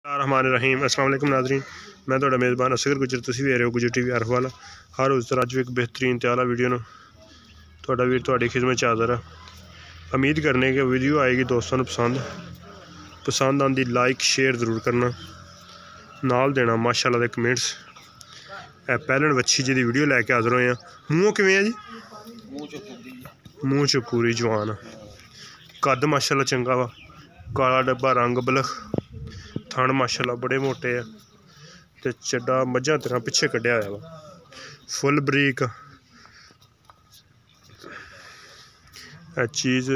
रहमान अस्सलाम वालेकुम नाज़रीन, मैं थोड़ा मेज़बान असगर गुजर तुसीं वे रहे हो गुजर टीवी हर वाला हर उस तरह अज एक बेहतरीन त्याला वीडियो ना थोड़ा वीर थोड़ी खिदमत च हाज़र है। उम्मीद करने कि वीडियो आएगी दोस्तों को पसंद आंदी लाइक शेयर ज़रूर करना, नाल देना माशाल्लाह दे कमेंट्स। पैलन वच्छी जी वीडियो लैके हाज़र होए हैं। मूँह किवें है जी? मूँह च पूरी जवान है, कद माशाल्लाह चंगा वा, काला डब्बा रंग बलख, थण माशाल्लाह बड़े मोटे है ते चड्डा मझां तरह पिछे कड्ढिया होया वा, फुल बरीक चीज़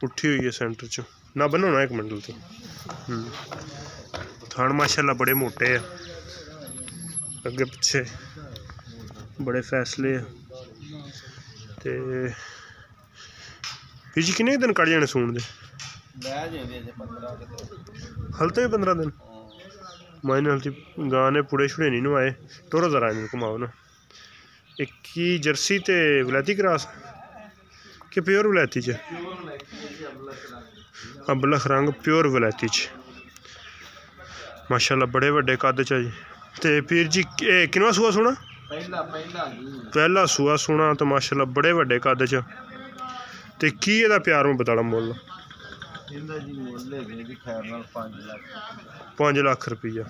उठी हुई है सेंटर चो ना बनोना एक मिनट तो। थण माशाल्लाह बड़े मोटे है, अगे पिछे बड़े फैसले है ते फिर जी किन्ने दिन कढ़ जाने सून दे? हल तो 15 दिन मायने हल्ती गां ने पुड़े छुड़े नहीं नवाए। टोरो जरा इन घुमाओ ना। एक की जर्सी ते वलैती क्रॉस कि प्योर वलैती च? अबलख रंग प्योर वलैती च माशाल्लाह बड़े वड्डे कद च जी। ते पीर जी किनवा सूआ सोना? पहला सूआ सोना तो माशाल्लाह बड़े वड्डे कद च। ते की एदा प्यार मुहब्बत वाला मुल? 5 लाख रुपया।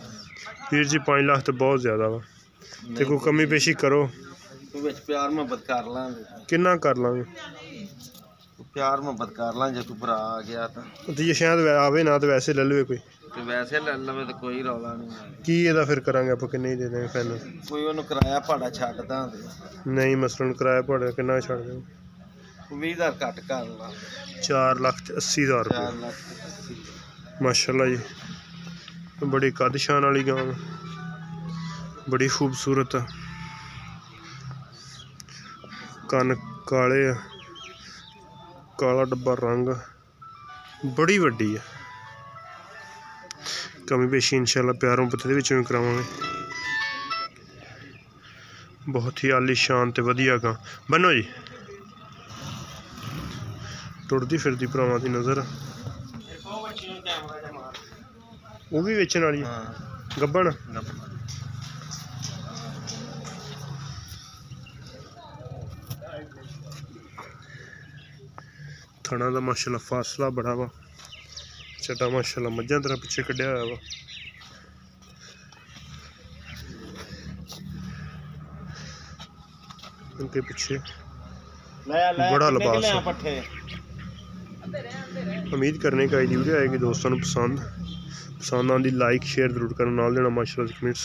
पीर जी 5 लाख तो बहुत ज़्यादा वा, ते कोई कमी पेशी करो? प्यार मुहब्बत कर लांगे, किन्ना कर लांगे? प्यार मुहब्बत कर लां जे कोई भरा आ गया तो ये शायद आवे ना तो वैसे ले लवे कोई, तो वैसे ले लवे तो कोई रौला नहीं। की एदा फिर करांगे आप किन्ने दे देंगे फाइनल? कोई उन्हें किराया भाड़ा छड्ड दां नहीं मसलन किराया भाड़ा किन्ना छड्ड देंगे? 20,000 घट कर ला। 4,80,000 रुपये माशाल्लाह जी। बड़ी कद शान वाली गां, बड़ी खूबसूरत है, कन काले है, काला डब्बा रंग, बड़ी वड्डी है। कमी पेशी इंशाल्लाह प्यार मुहब्बत दे विच भी करावांगे। बहुत ही आली शान ते वधिया गां बनो जी। टुटदी फिरदी भरावां दी नज़र वो भी वेचण वाली गब्बन। थणा दा माशाल्लाह फासला बड़ा वा, चड्डा माशाल्लाह मझां तरह पिछे कड्ढिया होया वा। उनके पीछे बड़ा लिबास है। उम्मीद करने का ये वीडियो आएगी दोस्तों को पसंद आंदी लाइक शेयर जरूर करना, नाल देना माशाल्लाह कमेंट्स।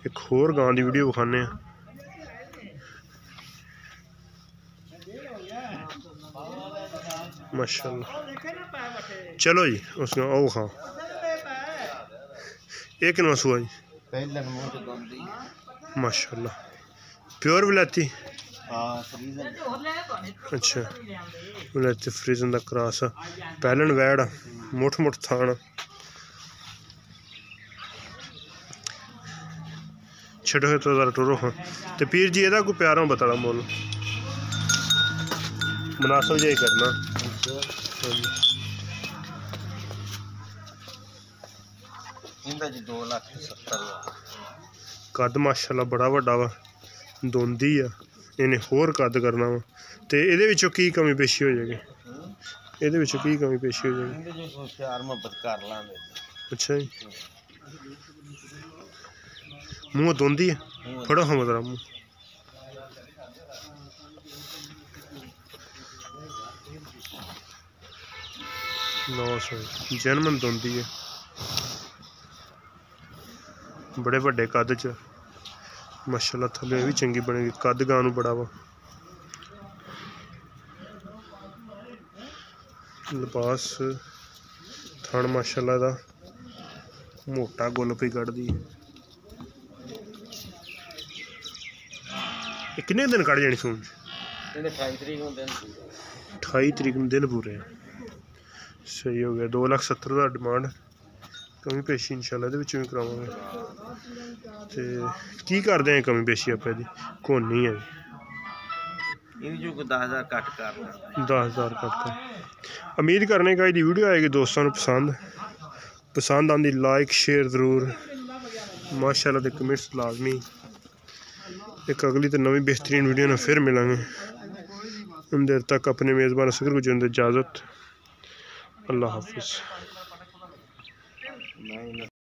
एक होर गां दी वीडियो विखाने माशाल्लाह। चलो जी उस गां ओ खां एक किनवा सूआ जी? माशाल्लाह प्योर वलैती। अच्छा वलैती फ्रीजन दा क्रॉस है, पैलन वैड़ मुठ मुठ थान, छड़ो तो जरा टुरो हाँ। तो पीर जी एदा कोई प्यार मुहब्बत वाला मुल मुनासिब जिहा करना। कद माशाल्लाह बड़ा वड्डा वा, दोंदी आ, इन्हें होर कद करना वा। ते इहदे विचों की कमी पेशी हो जाएगी? इहदे विचों की कमी पेशी हो जाएगी? प्यार मुहब्बत कर लांगे। अच्छा जी मूँह दोंदी है, फड़ो हम जरा मूँह। जनमन दोंदी है, बड़े वड्डे कद च माशाल्लाह, थल्ले भी चंगी बनेगी, कद गां नूं बड़ा वा। लिबास थण माशाल्लाह दा मोटा गुल पई कढ़दी। किन्ने दिन कढ़ जानी सून? 28 तरीक नूं दिन पूरे हैं। सही हो गया। 2,70,000 डिमांड, कमी पेशी इंशाल्लाह इहदे विच भी करावांगे। ते की करदे हैं कमी पेशी आप इहदी? कोनी है 10,000 घट कर 10,000 कट कर। उम्मीद करने का ये वीडियो आएगी दोस्तों को पसंद पसंद आंदी लाइक शेयर ज़रूर, माशाल्लाह दे कमेंट्स लाजमी। एक अगली तो नवी बेहतरीन वीडियो में फिर मिलेंगे। उन देर तक अपने मेज़बान असगर गुजर दे इजाज़त। अल्लाह हाफिज़।